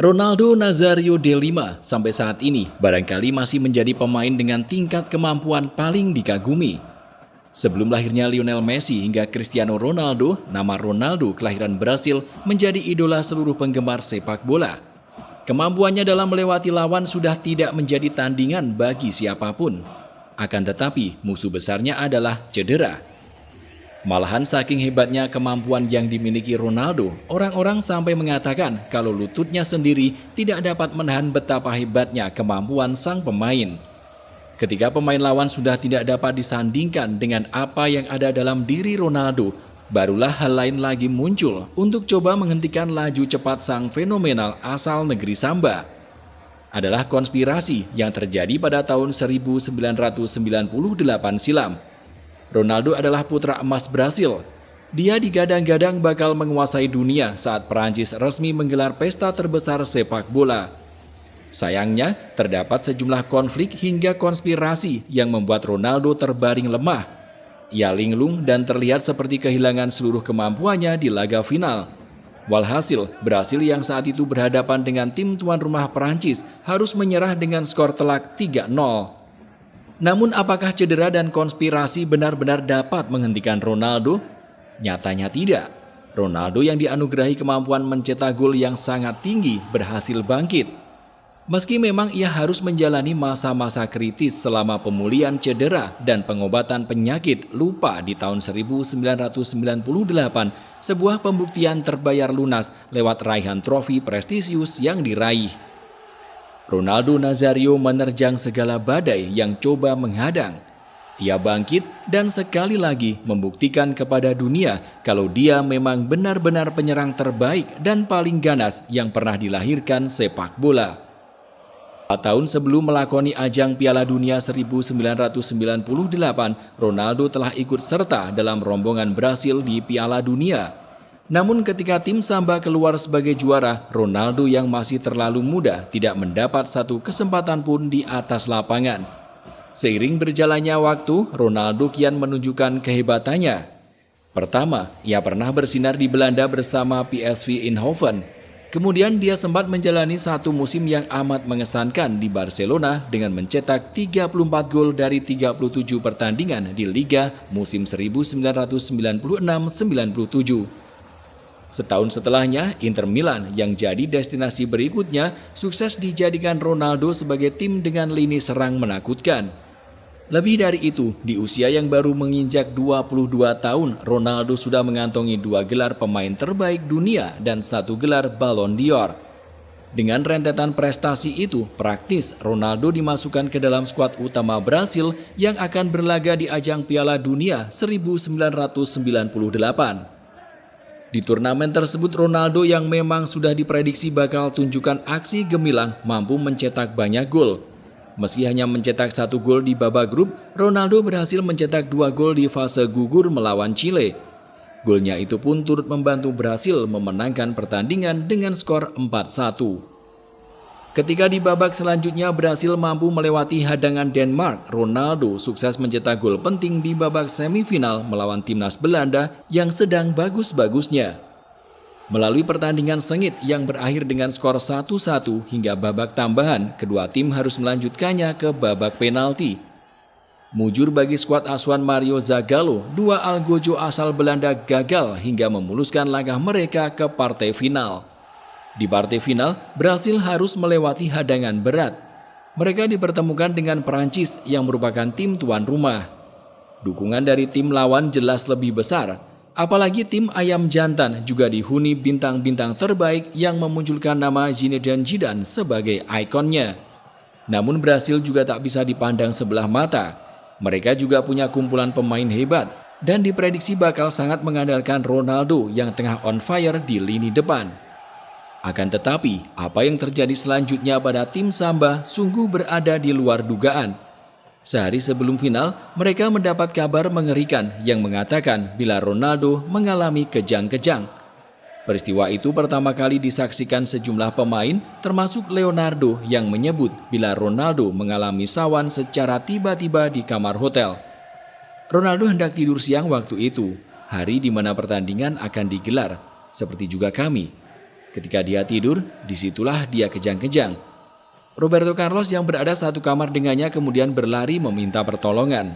Ronaldo Nazario de Lima sampai saat ini barangkali masih menjadi pemain dengan tingkat kemampuan paling dikagumi. Sebelum lahirnya Lionel Messi hingga Cristiano Ronaldo, nama Ronaldo kelahiran Brasil menjadi idola seluruh penggemar sepak bola. Kemampuannya dalam melewati lawan sudah tidak menjadi tandingan bagi siapapun. Akan tetapi musuh besarnya adalah cedera. Malahan saking hebatnya kemampuan yang dimiliki Ronaldo, orang-orang sampai mengatakan kalau lututnya sendiri tidak dapat menahan betapa hebatnya kemampuan sang pemain. Ketika pemain lawan sudah tidak dapat disandingkan dengan apa yang ada dalam diri Ronaldo, barulah hal lain lagi muncul untuk coba menghentikan laju cepat sang fenomenal asal negeri Samba. Adalah konspirasi yang terjadi pada tahun 1998 silam. Ronaldo adalah putra emas Brasil. Dia digadang-gadang bakal menguasai dunia saat Perancis resmi menggelar pesta terbesar sepak bola. Sayangnya, terdapat sejumlah konflik hingga konspirasi yang membuat Ronaldo terbaring lemah. Ia linglung dan terlihat seperti kehilangan seluruh kemampuannya di laga final. Walhasil, Brasil yang saat itu berhadapan dengan tim tuan rumah Perancis harus menyerah dengan skor telak 3-0. Namun apakah cedera dan konspirasi benar-benar dapat menghentikan Ronaldo? Nyatanya tidak. Ronaldo yang dianugerahi kemampuan mencetak gol yang sangat tinggi berhasil bangkit. Meski memang ia harus menjalani masa-masa kritis selama pemulihan cedera dan pengobatan penyakit lupa di tahun 1998, sebuah pembuktian terbayar lunas lewat raihan trofi prestisius yang diraih. Ronaldo Nazario menerjang segala badai yang coba menghadang. Ia bangkit dan sekali lagi membuktikan kepada dunia kalau dia memang benar-benar penyerang terbaik dan paling ganas yang pernah dilahirkan sepak bola. 4 tahun sebelum melakoni ajang Piala Dunia 1998, Ronaldo telah ikut serta dalam rombongan Brasil di Piala Dunia. Namun ketika tim Samba keluar sebagai juara, Ronaldo yang masih terlalu muda tidak mendapat satu kesempatan pun di atas lapangan. Seiring berjalannya waktu, Ronaldo kian menunjukkan kehebatannya. Pertama, ia pernah bersinar di Belanda bersama PSV Eindhoven. Kemudian dia sempat menjalani satu musim yang amat mengesankan di Barcelona dengan mencetak 34 gol dari 37 pertandingan di Liga musim 1996-97. Setahun setelahnya, Inter Milan yang jadi destinasi berikutnya sukses dijadikan Ronaldo sebagai tim dengan lini serang menakutkan. Lebih dari itu, di usia yang baru menginjak 22 tahun, Ronaldo sudah mengantongi 2 gelar pemain terbaik dunia dan 1 gelar Ballon d'Or. Dengan rentetan prestasi itu, praktis Ronaldo dimasukkan ke dalam skuad utama Brasil yang akan berlaga di ajang Piala Dunia 1998. Di turnamen tersebut Ronaldo yang memang sudah diprediksi bakal tunjukkan aksi gemilang mampu mencetak banyak gol. Meski hanya mencetak 1 gol di babak grup, Ronaldo berhasil mencetak 2 gol di fase gugur melawan Chile. Golnya itu pun turut membantu Brasil memenangkan pertandingan dengan skor 4-1. Ketika di babak selanjutnya Brasil mampu melewati hadangan Denmark, Ronaldo sukses mencetak gol penting di babak semifinal melawan timnas Belanda yang sedang bagus-bagusnya. Melalui pertandingan sengit yang berakhir dengan skor 1-1 hingga babak tambahan, kedua tim harus melanjutkannya ke babak penalti. Mujur bagi skuad asuhan Mario Zagallo, 2 algojo asal Belanda gagal hingga memuluskan langkah mereka ke partai final. Di partai final, Brasil harus melewati hadangan berat. Mereka dipertemukan dengan Perancis yang merupakan tim tuan rumah. Dukungan dari tim lawan jelas lebih besar, apalagi tim ayam jantan juga dihuni bintang-bintang terbaik yang memunculkan nama Zinedine Zidane sebagai ikonnya. Namun Brasil juga tak bisa dipandang sebelah mata. Mereka juga punya kumpulan pemain hebat dan diprediksi bakal sangat mengandalkan Ronaldo yang tengah on fire di lini depan. Akan tetapi, apa yang terjadi selanjutnya pada tim Samba sungguh berada di luar dugaan. Sehari sebelum final, mereka mendapat kabar mengerikan yang mengatakan bila Ronaldo mengalami kejang-kejang. Peristiwa itu pertama kali disaksikan sejumlah pemain, termasuk Leonardo yang menyebut bila Ronaldo mengalami sawan secara tiba-tiba di kamar hotel. Ronaldo hendak tidur siang waktu itu, hari di mana pertandingan akan digelar, seperti juga kami. Ketika dia tidur, disitulah dia kejang-kejang. Roberto Carlos yang berada satu kamar dengannya kemudian berlari meminta pertolongan.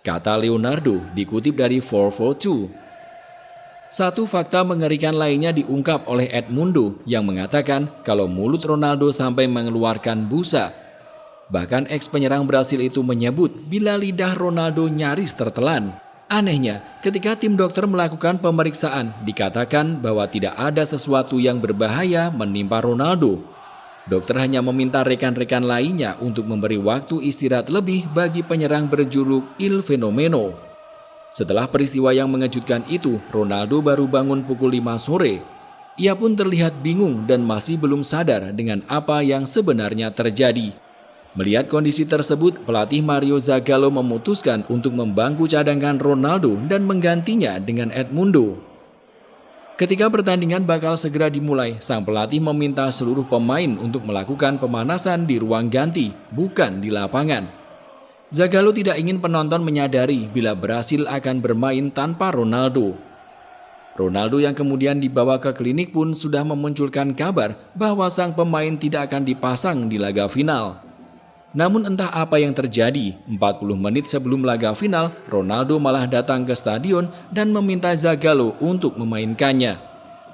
Kata Leonardo dikutip dari 442. Satu fakta mengerikan lainnya diungkap oleh Edmundo yang mengatakan kalau mulut Ronaldo sampai mengeluarkan busa. Bahkan ex-penyerang Brasil itu menyebut bila lidah Ronaldo nyaris tertelan. Anehnya, ketika tim dokter melakukan pemeriksaan, dikatakan bahwa tidak ada sesuatu yang berbahaya menimpa Ronaldo. Dokter hanya meminta rekan-rekan lainnya untuk memberi waktu istirahat lebih bagi penyerang berjuluk Il Fenomeno. Setelah peristiwa yang mengejutkan itu, Ronaldo baru bangun pukul 5 sore. Ia pun terlihat bingung dan masih belum sadar dengan apa yang sebenarnya terjadi. Melihat kondisi tersebut, pelatih Mario Zagallo memutuskan untuk membangku cadangan Ronaldo dan menggantinya dengan Edmundo. Ketika pertandingan bakal segera dimulai, sang pelatih meminta seluruh pemain untuk melakukan pemanasan di ruang ganti, bukan di lapangan. Zagallo tidak ingin penonton menyadari bila Brasil akan bermain tanpa Ronaldo. Ronaldo yang kemudian dibawa ke klinik pun sudah memunculkan kabar bahwa sang pemain tidak akan dipasang di laga final. Namun entah apa yang terjadi, 40 menit sebelum laga final, Ronaldo malah datang ke stadion dan meminta Zagallo untuk memainkannya.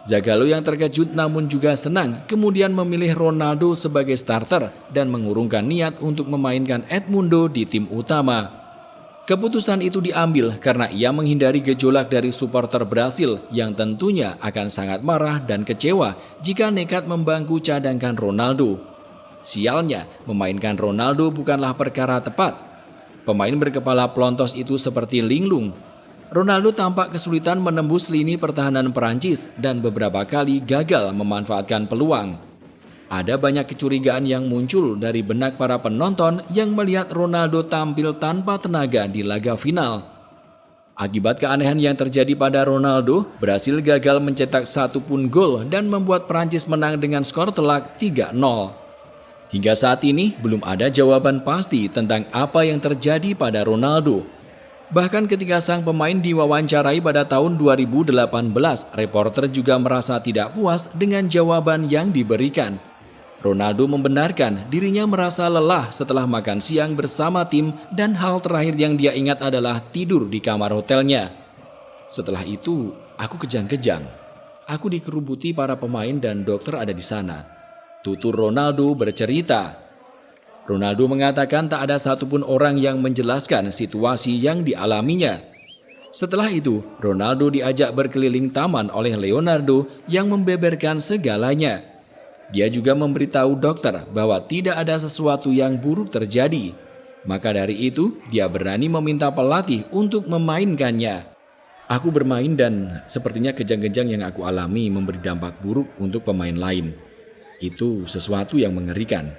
Zagallo yang terkejut namun juga senang kemudian memilih Ronaldo sebagai starter dan mengurungkan niat untuk memainkan Edmundo di tim utama. Keputusan itu diambil karena ia menghindari gejolak dari supporter Brasil yang tentunya akan sangat marah dan kecewa jika nekat membangku cadangkan Ronaldo. Sialnya, memainkan Ronaldo bukanlah perkara tepat. Pemain berkepala pelontos itu seperti linglung. Ronaldo tampak kesulitan menembus lini pertahanan Perancis dan beberapa kali gagal memanfaatkan peluang. Ada banyak kecurigaan yang muncul dari benak para penonton yang melihat Ronaldo tampil tanpa tenaga di laga final. Akibat keanehan yang terjadi pada Ronaldo, Brasil gagal mencetak satu pun gol dan membuat Perancis menang dengan skor telak 3-0. Hingga saat ini belum ada jawaban pasti tentang apa yang terjadi pada Ronaldo. Bahkan ketika sang pemain diwawancarai pada tahun 2018, reporter juga merasa tidak puas dengan jawaban yang diberikan. Ronaldo membenarkan dirinya merasa lelah setelah makan siang bersama tim dan hal terakhir yang dia ingat adalah tidur di kamar hotelnya. Setelah itu, aku kejang-kejang. Aku dikerubuti para pemain dan dokter ada di sana. Tutur Ronaldo bercerita. Ronaldo mengatakan tak ada satupun orang yang menjelaskan situasi yang dialaminya. Setelah itu, Ronaldo diajak berkeliling taman oleh Leonardo yang membeberkan segalanya. Dia juga memberitahu dokter bahwa tidak ada sesuatu yang buruk terjadi. Maka dari itu, dia berani meminta pelatih untuk memainkannya. Aku bermain dan sepertinya kejang-kejang yang aku alami memberi dampak buruk untuk pemain lain. Itu sesuatu yang mengerikan.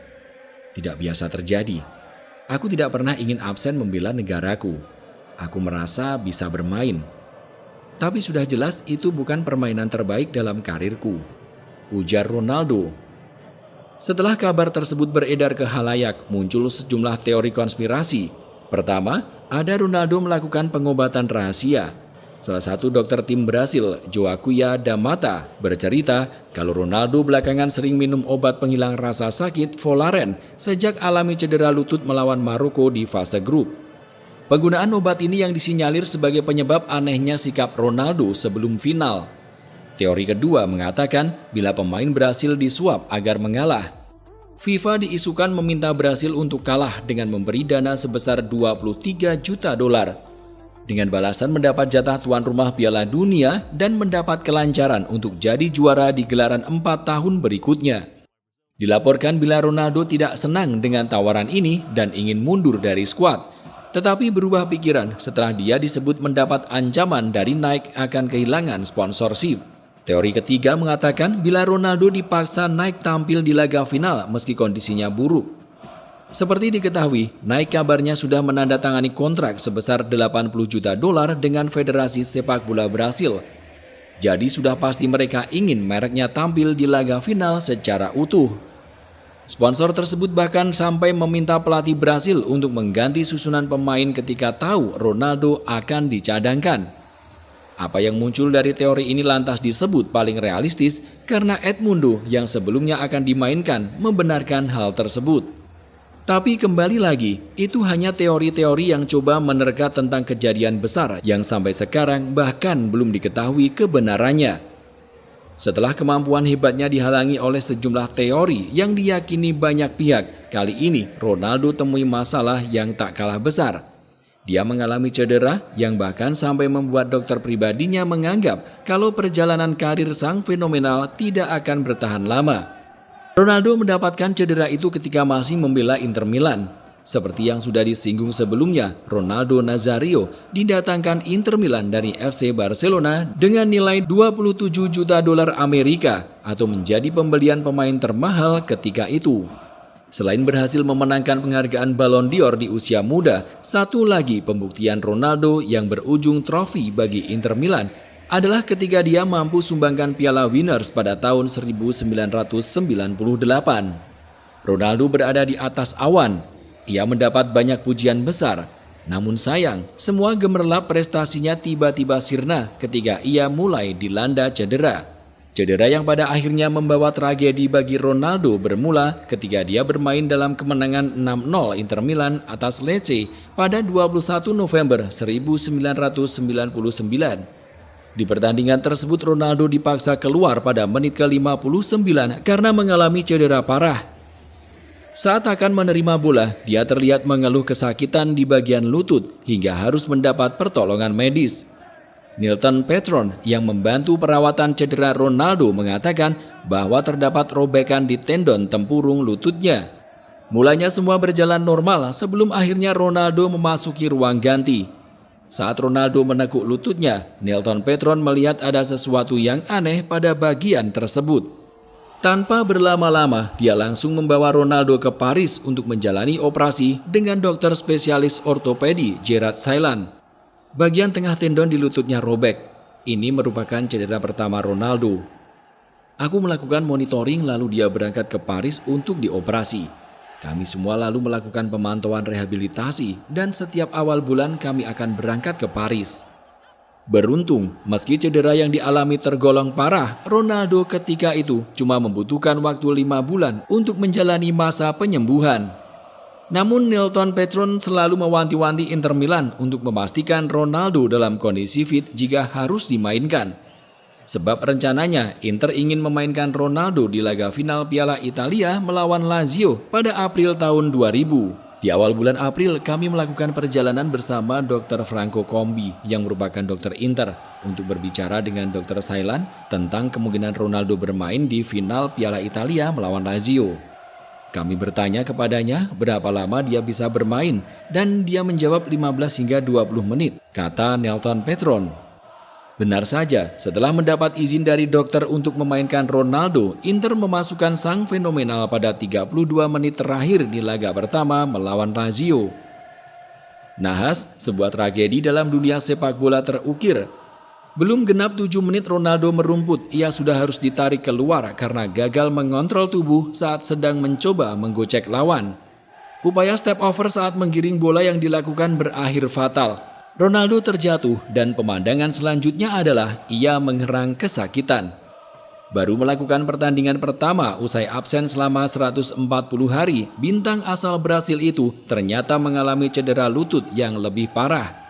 Tidak biasa terjadi. Aku tidak pernah ingin absen membela negaraku. Aku merasa bisa bermain. Tapi sudah jelas itu bukan permainan terbaik dalam karirku, ujar Ronaldo. Setelah kabar tersebut beredar ke khalayak, muncul sejumlah teori konspirasi. Pertama, ada Ronaldo melakukan pengobatan rahasia. Salah satu dokter tim Brasil, Joaquim da Mata, bercerita kalau Ronaldo belakangan sering minum obat penghilang rasa sakit Volaren sejak alami cedera lutut melawan Maroko di fase grup. Penggunaan obat ini yang disinyalir sebagai penyebab anehnya sikap Ronaldo sebelum final. Teori kedua mengatakan bila pemain Brasil disuap agar mengalah. FIFA diisukan meminta Brasil untuk kalah dengan memberi dana sebesar 23 juta dolar. Dengan balasan mendapat jatah tuan rumah Piala Dunia dan mendapat kelancaran untuk jadi juara di gelaran 4 tahun berikutnya. Dilaporkan bila Ronaldo tidak senang dengan tawaran ini dan ingin mundur dari skuad, tetapi berubah pikiran setelah dia disebut mendapat ancaman dari Nike akan kehilangan sponsorship. Teori ketiga mengatakan bila Ronaldo dipaksa Nike tampil di laga final meski kondisinya buruk. Seperti diketahui, Nike kabarnya sudah menandatangani kontrak sebesar 80 juta dolar dengan Federasi Sepak Bola Brasil. Jadi sudah pasti mereka ingin mereknya tampil di laga final secara utuh. Sponsor tersebut bahkan sampai meminta pelatih Brasil untuk mengganti susunan pemain ketika tahu Ronaldo akan dicadangkan. Apa yang muncul dari teori ini lantas disebut paling realistis karena Edmundo yang sebelumnya akan dimainkan membenarkan hal tersebut. Tapi kembali lagi, itu hanya teori-teori yang coba menerka tentang kejadian besar yang sampai sekarang bahkan belum diketahui kebenarannya. Setelah kemampuan hebatnya dihalangi oleh sejumlah teori yang diyakini banyak pihak, kali ini Ronaldo temui masalah yang tak kalah besar. Dia mengalami cedera yang bahkan sampai membuat dokter pribadinya menganggap kalau perjalanan karir sang fenomenal tidak akan bertahan lama. Ronaldo mendapatkan cedera itu ketika masih membela Inter Milan. Seperti yang sudah disinggung sebelumnya, Ronaldo Nazario didatangkan Inter Milan dari FC Barcelona dengan nilai 27 juta dolar Amerika atau menjadi pembelian pemain termahal ketika itu. Selain berhasil memenangkan penghargaan Ballon d'Or di usia muda, satu lagi pembuktian Ronaldo yang berujung trofi bagi Inter Milan adalah ketika dia mampu sumbangkan Piala Winners pada tahun 1998. Ronaldo berada di atas awan. Ia mendapat banyak pujian besar. Namun sayang, semua gemerlap prestasinya tiba-tiba sirna ketika ia mulai dilanda cedera. Cedera yang pada akhirnya membawa tragedi bagi Ronaldo bermula ketika dia bermain dalam kemenangan 6-0 Inter Milan atas Lecce pada 21 November 1999. Di pertandingan tersebut Ronaldo dipaksa keluar pada menit ke-59 karena mengalami cedera parah. Saat akan menerima bola, dia terlihat mengeluh kesakitan di bagian lutut hingga harus mendapat pertolongan medis. Nilton Petron yang membantu perawatan cedera Ronaldo mengatakan bahwa terdapat robekan di tendon tempurung lututnya. Mulanya semua berjalan normal sebelum akhirnya Ronaldo memasuki ruang ganti. Saat Ronaldo menekuk lututnya, Nilton Petron melihat ada sesuatu yang aneh pada bagian tersebut. Tanpa berlama-lama, dia langsung membawa Ronaldo ke Paris untuk menjalani operasi dengan dokter spesialis ortopedi Gerard Sailan. Bagian tengah tendon di lututnya robek. Ini merupakan cedera pertama Ronaldo. Aku melakukan monitoring lalu dia berangkat ke Paris untuk dioperasi. Kami semua lalu melakukan pemantauan rehabilitasi dan setiap awal bulan kami akan berangkat ke Paris. Beruntung, meski cedera yang dialami tergolong parah, Ronaldo ketika itu cuma membutuhkan waktu 5 bulan untuk menjalani masa penyembuhan. Namun Nilton Petron selalu mewanti-wanti Inter Milan untuk memastikan Ronaldo dalam kondisi fit jika harus dimainkan. Sebab rencananya Inter ingin memainkan Ronaldo di laga final Piala Italia melawan Lazio pada April tahun 2000. Di awal bulan April kami melakukan perjalanan bersama Dr. Franco Combi yang merupakan dokter Inter untuk berbicara dengan Dr. Sailan tentang kemungkinan Ronaldo bermain di final Piala Italia melawan Lazio. Kami bertanya kepadanya berapa lama dia bisa bermain dan dia menjawab 15 hingga 20 menit, kata Nilton Petron. Benar saja, setelah mendapat izin dari dokter untuk memainkan Ronaldo, Inter memasukkan sang fenomenal pada 32 menit terakhir di laga pertama melawan Lazio. Nahas, sebuah tragedi dalam dunia sepak bola terukir. Belum genap 7 menit Ronaldo merumput, ia sudah harus ditarik keluar karena gagal mengontrol tubuh saat sedang mencoba menggocek lawan. Upaya step over saat menggiring bola yang dilakukan berakhir fatal. Ronaldo terjatuh dan pemandangan selanjutnya adalah ia mengerang kesakitan. Baru melakukan pertandingan pertama usai absen selama 140 hari, bintang asal Brasil itu ternyata mengalami cedera lutut yang lebih parah.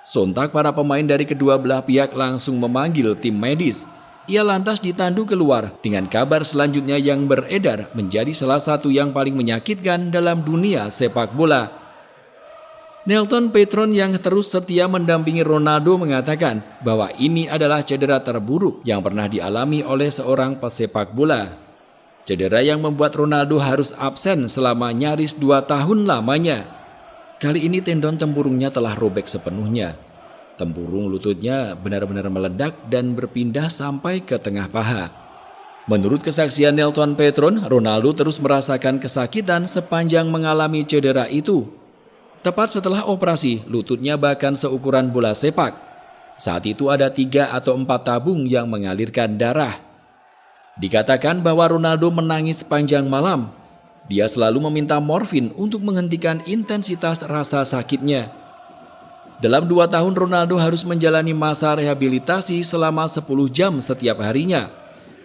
Sontak para pemain dari kedua belah pihak langsung memanggil tim medis. Ia lantas ditandu keluar dengan kabar selanjutnya yang beredar menjadi salah satu yang paling menyakitkan dalam dunia sepak bola. Nilton Petron yang terus setia mendampingi Ronaldo mengatakan bahwa ini adalah cedera terburuk yang pernah dialami oleh seorang pesepak bola. Cedera yang membuat Ronaldo harus absen selama nyaris 2 tahun lamanya. Kali ini tendon tempurungnya telah robek sepenuhnya. Tempurung lututnya benar-benar meledak dan berpindah sampai ke tengah paha. Menurut kesaksian Nilton Petron, Ronaldo terus merasakan kesakitan sepanjang mengalami cedera itu. Tepat setelah operasi, lututnya bahkan seukuran bola sepak. Saat itu ada 3 atau 4 tabung yang mengalirkan darah. Dikatakan bahwa Ronaldo menangis sepanjang malam. Dia selalu meminta morfin untuk menghentikan intensitas rasa sakitnya. Dalam 2 tahun Ronaldo harus menjalani masa rehabilitasi selama 10 jam setiap harinya.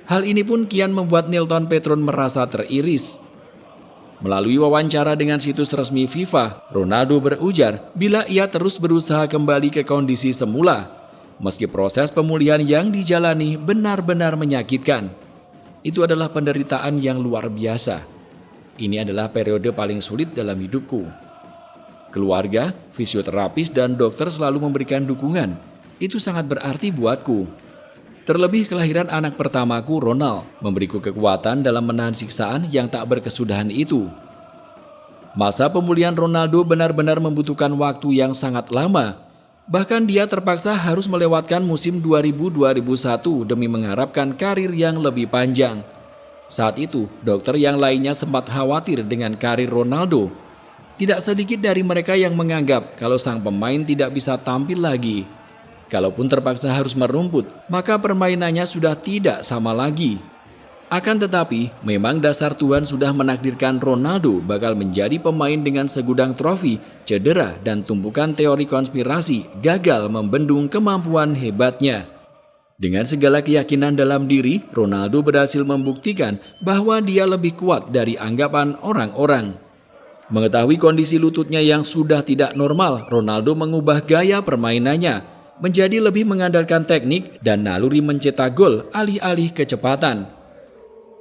Hal ini pun kian membuat Nilton Petron merasa teriris. Melalui wawancara dengan situs resmi FIFA, Ronaldo berujar bila ia terus berusaha kembali ke kondisi semula, meski proses pemulihan yang dijalani benar-benar menyakitkan. Itu adalah penderitaan yang luar biasa. Ini adalah periode paling sulit dalam hidupku. Keluarga, fisioterapis, dan dokter selalu memberikan dukungan. Itu sangat berarti buatku. Terlebih kelahiran anak pertamaku, Ronald, memberiku kekuatan dalam menahan siksaan yang tak berkesudahan itu. Masa pemulihan Ronaldo benar-benar membutuhkan waktu yang sangat lama. Bahkan dia terpaksa harus melewatkan musim 2000-2001 demi mengharapkan karir yang lebih panjang. Saat itu, dokter yang lainnya sempat khawatir dengan karir Ronaldo. Tidak sedikit dari mereka yang menganggap kalau sang pemain tidak bisa tampil lagi. Kalaupun terpaksa harus merumput, maka permainannya sudah tidak sama lagi. Akan tetapi, memang dasar Tuhan sudah menakdirkan Ronaldo bakal menjadi pemain dengan segudang trofi, cedera, dan tumpukan teori konspirasi gagal membendung kemampuan hebatnya. Dengan segala keyakinan dalam diri, Ronaldo berhasil membuktikan bahwa dia lebih kuat dari anggapan orang-orang. Mengetahui kondisi lututnya yang sudah tidak normal, Ronaldo mengubah gaya permainannya menjadi lebih mengandalkan teknik dan naluri mencetak gol alih-alih kecepatan.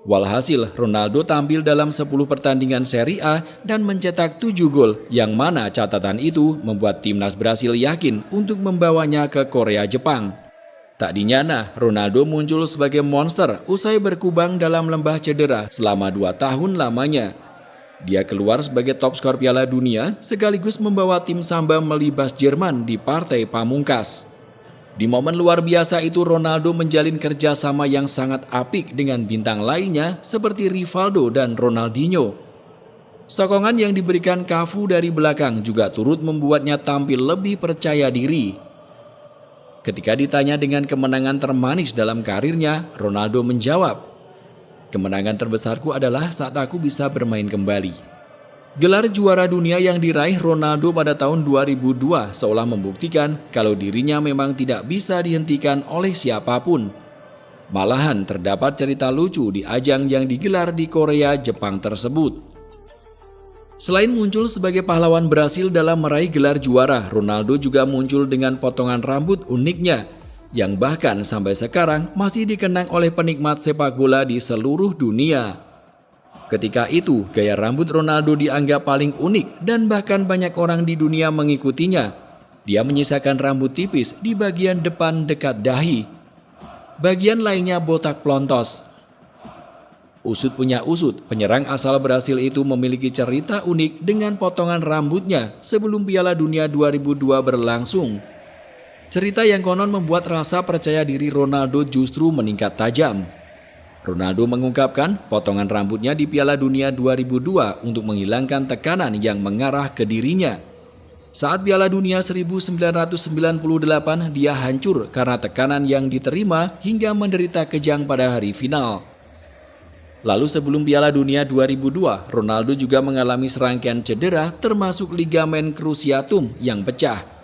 Walhasil, Ronaldo tampil dalam 10 pertandingan Serie A dan mencetak 7 gol, yang mana catatan itu membuat timnas Brasil yakin untuk membawanya ke Korea Jepang. Tak dinyana, Ronaldo muncul sebagai monster usai berkubang dalam lembah cedera selama 2 tahun lamanya. Dia keluar sebagai top skor Piala Dunia sekaligus membawa tim Samba melibas Jerman di partai pamungkas. Di momen luar biasa itu Ronaldo menjalin kerjasama yang sangat apik dengan bintang lainnya seperti Rivaldo dan Ronaldinho. Sokongan yang diberikan Cafu dari belakang juga turut membuatnya tampil lebih percaya diri. Ketika ditanya dengan kemenangan termanis dalam karirnya, Ronaldo menjawab, "Kemenangan terbesarku adalah saat aku bisa bermain kembali." Gelar juara dunia yang diraih Ronaldo pada tahun 2002 seolah membuktikan kalau dirinya memang tidak bisa dihentikan oleh siapapun. Malahan terdapat cerita lucu di ajang yang digelar di Korea, Jepang tersebut. Selain muncul sebagai pahlawan Brasil dalam meraih gelar juara, Ronaldo juga muncul dengan potongan rambut uniknya yang bahkan sampai sekarang masih dikenang oleh penikmat sepak bola di seluruh dunia. Ketika itu, gaya rambut Ronaldo dianggap paling unik dan bahkan banyak orang di dunia mengikutinya. Dia menyisakan rambut tipis di bagian depan dekat dahi. Bagian lainnya botak plontos. Usut punya usut, penyerang asal Brasil itu memiliki cerita unik dengan potongan rambutnya sebelum Piala Dunia 2002 berlangsung. Cerita yang konon membuat rasa percaya diri Ronaldo justru meningkat tajam. Ronaldo mengungkapkan potongan rambutnya di Piala Dunia 2002 untuk menghilangkan tekanan yang mengarah ke dirinya. Saat Piala Dunia 1998, dia hancur karena tekanan yang diterima hingga menderita kejang pada hari final. Lalu sebelum Piala Dunia 2002, Ronaldo juga mengalami serangkaian cedera termasuk ligamen cruciatum yang pecah.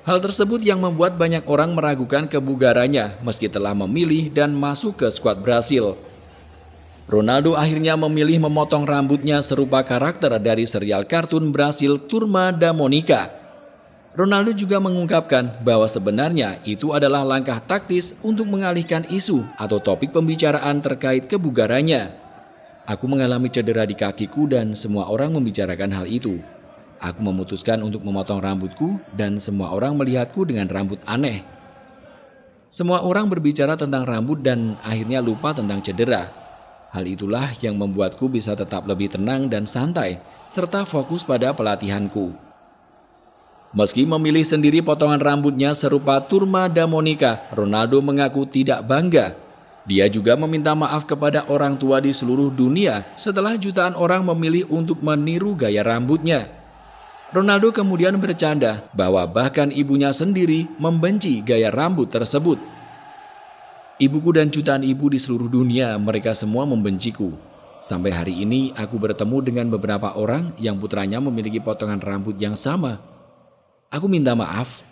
Hal tersebut yang membuat banyak orang meragukan kebugarannya meski telah memilih dan masuk ke skuad Brasil. Ronaldo akhirnya memilih memotong rambutnya serupa karakter dari serial kartun Brasil Turma da Mônica. Ronaldo juga mengungkapkan bahwa sebenarnya itu adalah langkah taktis untuk mengalihkan isu atau topik pembicaraan terkait kebugarannya. "Aku mengalami cedera di kakiku dan semua orang membicarakan hal itu. Aku memutuskan untuk memotong rambutku dan semua orang melihatku dengan rambut aneh. Semua orang berbicara tentang rambut dan akhirnya lupa tentang cedera. Hal itulah yang membuatku bisa tetap lebih tenang dan santai, serta fokus pada pelatihanku." Meski memilih sendiri potongan rambutnya serupa Turma da Mônica, Ronaldo mengaku tidak bangga. Dia juga meminta maaf kepada orang tua di seluruh dunia setelah jutaan orang memilih untuk meniru gaya rambutnya. Ronaldo kemudian bercanda bahwa bahkan ibunya sendiri membenci gaya rambut tersebut. "Ibuku dan jutaan ibu di seluruh dunia, mereka semua membenciku. Sampai hari ini aku bertemu dengan beberapa orang yang putranya memiliki potongan rambut yang sama. Aku minta maaf